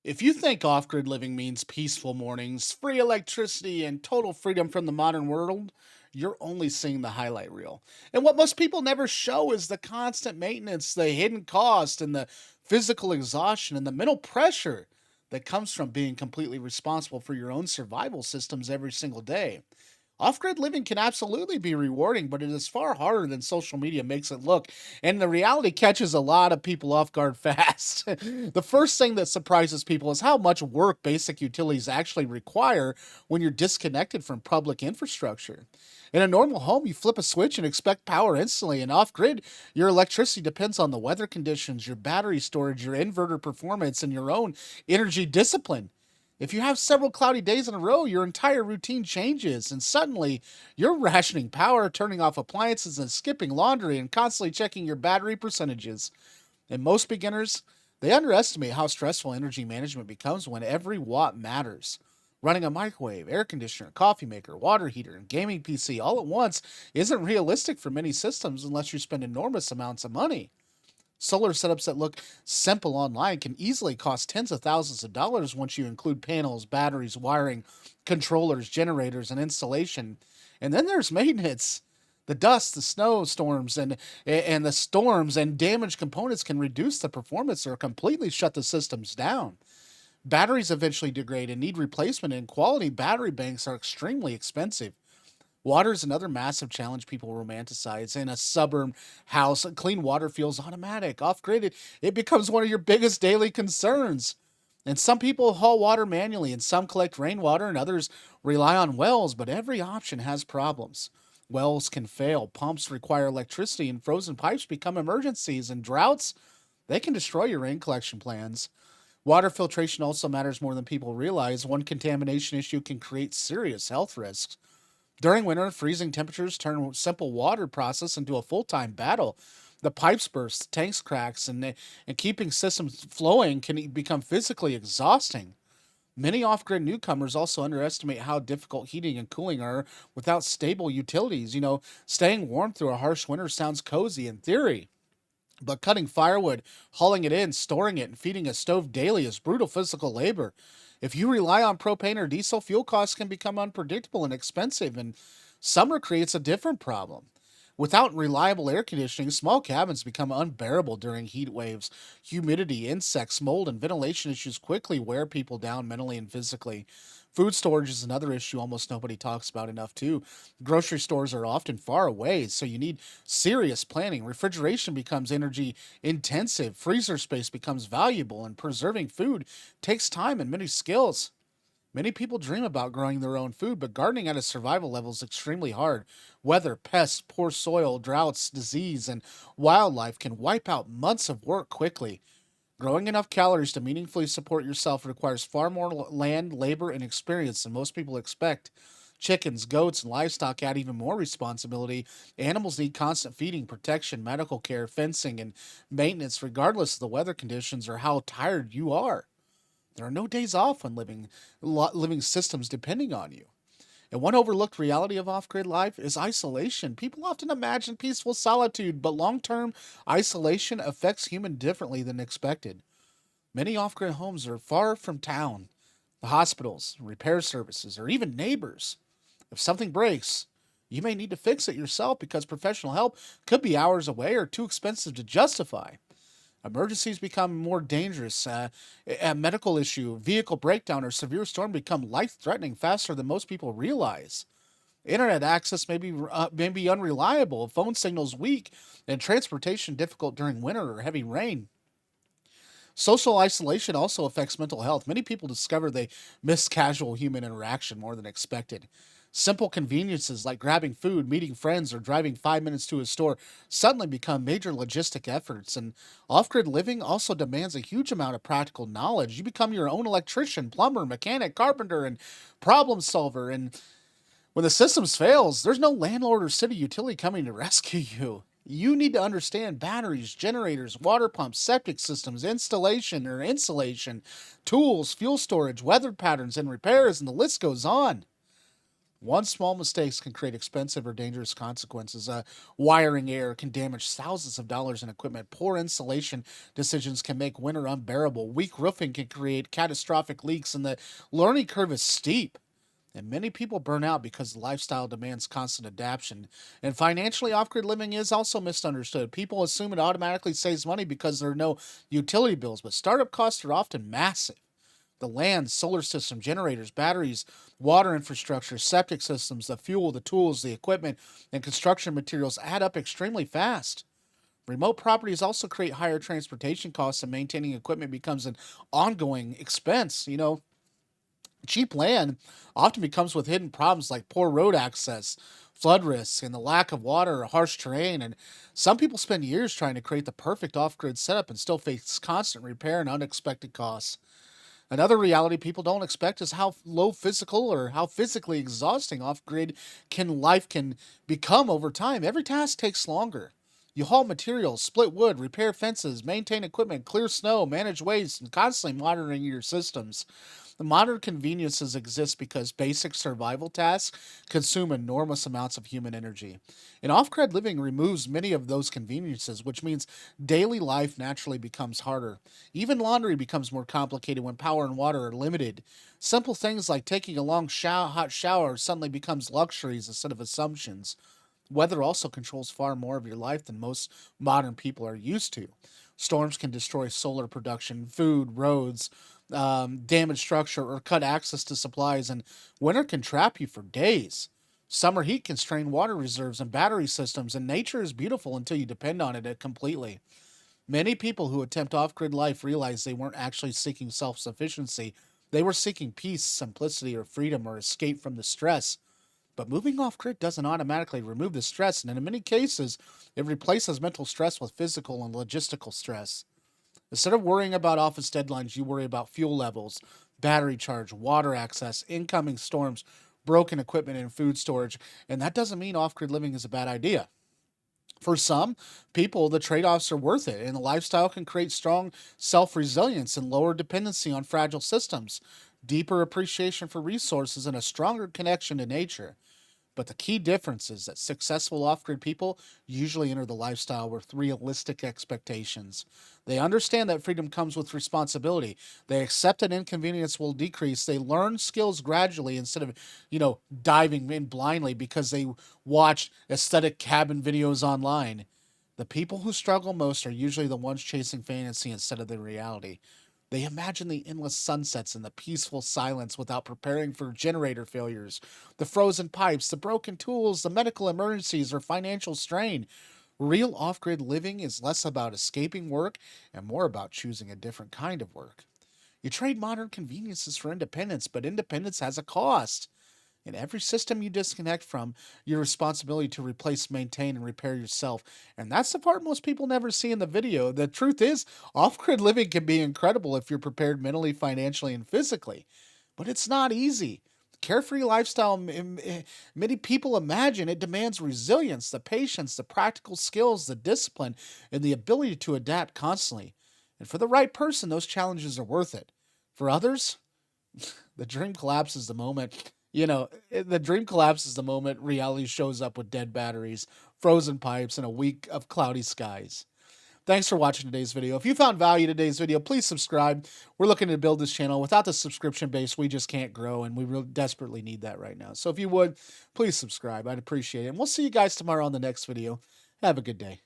If you think off grid living means peaceful mornings, free electricity, and total freedom from the modern world, you're only seeing the highlight reel. And what most people never show is the constant maintenance, the hidden cost, and the physical exhaustion and the mental pressure that comes from being completely responsible for your own survival systems every single day. Off grid living can absolutely be rewarding, but it is far harder than social media makes it look. And the reality catches a lot of people off guard fast. The first thing that surprises people is how much work basic utilities actually require when you're disconnected from public infrastructure. In a normal home, you flip a switch and expect power instantly. And off grid, your electricity depends on the weather conditions, your battery storage, your inverter performance, and your own energy discipline. If you have several cloudy days in a row, your entire routine changes, and suddenly you're rationing power, turning off appliances, and skipping laundry, and constantly checking your battery percentages. And most beginners, they underestimate how stressful energy management becomes when every watt matters. Running a microwave, air conditioner, coffee maker, water heater, and gaming PC all at once isn't realistic for many systems unless you spend enormous amounts of money. Solar setups that look simple online can easily cost tens of thousands of dollars once you include panels, batteries, wiring, controllers, generators, and installation. And then there's maintenance. The dust, the snowstorms, and the storms and damaged components can reduce the performance or completely shut the systems down. Batteries eventually degrade and need replacement, and quality battery banks are extremely expensive. Water is another massive challenge people romanticize. In a suburban house, clean water feels automatic. Off grid, it becomes one of your biggest daily concerns. And some people haul water manually, and some collect rainwater, and others rely on wells, but every option has problems. Wells can fail, pumps require electricity, and frozen pipes become emergencies, and droughts, they can destroy your rain collection plans. Water filtration also matters more than people realize. One contamination issue can create serious health risks. During winter, freezing temperatures turn simple water process into a full-time battle. The pipes burst, tanks cracks, and keeping systems flowing can become physically exhausting. Many off-grid newcomers also underestimate how difficult heating and cooling are without stable utilities. Staying warm through a harsh winter sounds cozy in theory, but cutting firewood, hauling it in, storing it, and feeding a stove daily is brutal physical labor. If you rely on propane or diesel, fuel costs can become unpredictable and expensive, and summer creates a different problem. Without reliable air conditioning, small cabins become unbearable during heat waves. Humidity, insects, mold, and ventilation issues quickly wear people down mentally and physically. Food storage is another issue almost nobody talks about enough, too. Grocery stores are often far away, so you need serious planning. Refrigeration becomes energy intensive, freezer space becomes valuable, and preserving food takes time and many skills. Many people dream about growing their own food, but gardening at a survival level is extremely hard. Weather, pests, poor soil, droughts, disease, and wildlife can wipe out months of work quickly. Growing enough calories to meaningfully support yourself requires far more land, labor, and experience than most people expect. Chickens, goats, and livestock add even more responsibility. Animals need constant feeding, protection, medical care, fencing, and maintenance, regardless of the weather conditions or how tired you are. There are no days off when living systems depending on you. And one overlooked reality of off grid life is isolation. People often imagine peaceful solitude, but long term isolation affects humans differently than expected. Many off grid homes are far from town, the hospitals, repair services, or even neighbors. If something breaks, you may need to fix it yourself because professional help could be hours away or too expensive to justify. Emergencies become more dangerous. A medical issue, vehicle breakdown, or severe storm become life threatening faster than most people realize. Internet access may be unreliable, phone signals weak, and transportation difficult during winter or heavy rain. Social isolation also affects mental health. Many people discover they miss casual human interaction more than expected. Simple conveniences like grabbing food, meeting friends, or driving 5 minutes to a store suddenly become major logistic efforts. And off grid living also demands a huge amount of practical knowledge. You become your own electrician, plumber, mechanic, carpenter, and problem solver. And when the systems fails, there's no landlord or city utility coming to rescue you. You need to understand batteries, generators, water pumps, septic systems, installation or insulation, tools, fuel storage, weather patterns, and repairs, and the list goes on. One small mistake can create expensive or dangerous consequences. Wiring error can damage thousands of dollars in equipment. Poor insulation decisions can make winter unbearable. Weak roofing can create catastrophic leaks, and the learning curve is steep. And many people burn out because the lifestyle demands constant adaptation. And financially, off grid living is also misunderstood. People assume it automatically saves money because there are no utility bills, but startup costs are often massive. The land, solar system, generators, batteries, water infrastructure, septic systems, the fuel, the tools, the equipment, and construction materials add up extremely fast. Remote properties also create higher transportation costs, and maintaining equipment becomes an ongoing expense. Cheap land often becomes with hidden problems like poor road access, flood risks, and the lack of water or harsh terrain. And some people spend years trying to create the perfect off grid setup and still face constant repair and unexpected costs. Another reality people don't expect is how low physical or how physically exhausting off grid can become over time. Every task takes longer. You haul materials, split wood, repair fences, maintain equipment, clear snow, manage waste, and constantly monitoring your systems. The modern conveniences exist because basic survival tasks consume enormous amounts of human energy. And off grid living removes many of those conveniences, which means daily life naturally becomes harder. Even laundry becomes more complicated when power and water are limited. Simple things like taking a long hot shower suddenly becomes luxuries instead of assumptions. Weather also controls far more of your life than most modern people are used to. Storms can destroy solar production, food, roads, damage structure, or cut access to supplies, and winter can trap you for days. Summer heat can strain water reserves and battery systems, and nature is beautiful until you depend on it completely. Many people who attempt off grid life realize they weren't actually seeking self sufficiency. They were seeking peace, simplicity, or freedom, or escape from the stress. But moving off grid doesn't automatically remove the stress, and in many cases, it replaces mental stress with physical and logistical stress. Instead of worrying about office deadlines, you worry about fuel levels, battery charge, water access, incoming storms, broken equipment, and food storage. And that doesn't mean off grid living is a bad idea. For some people, the trade offs are worth it, and the lifestyle can create strong self resilience and lower dependency on fragile systems, deeper appreciation for resources, and a stronger connection to nature. But the key difference is that successful off grid people usually enter the lifestyle with realistic expectations. They understand that freedom comes with responsibility. They accept that inconvenience will decrease. They learn skills gradually instead of, diving in blindly because they watch aesthetic cabin videos online. The people who struggle most are usually the ones chasing fantasy instead of the reality. They imagine the endless sunsets and the peaceful silence without preparing for generator failures, the frozen pipes, the broken tools, the medical emergencies, or financial strain. Real off grid living is less about escaping work and more about choosing a different kind of work. You trade modern conveniences for independence, but independence has a cost. In every system you disconnect from, your responsibility to replace, maintain, and repair yourself. And that's the part most people never see in the video. The truth is, off grid living can be incredible if you're prepared mentally, financially, and physically. But it's not easy. Carefree lifestyle, many people imagine it demands resilience, the patience, the practical skills, the discipline, and the ability to adapt constantly. And for the right person, those challenges are worth it. For others, the dream collapses the moment the dream collapses the moment reality shows up with dead batteries, frozen pipes, and a week of cloudy skies. Thanks for watching today's video. If you found value in today's video, please subscribe. We're looking to build this channel. Without the subscription base, we just can't grow, and we really desperately need that right now. So if you would, please subscribe. I'd appreciate it. And we'll see you guys tomorrow on the next video. Have a good day.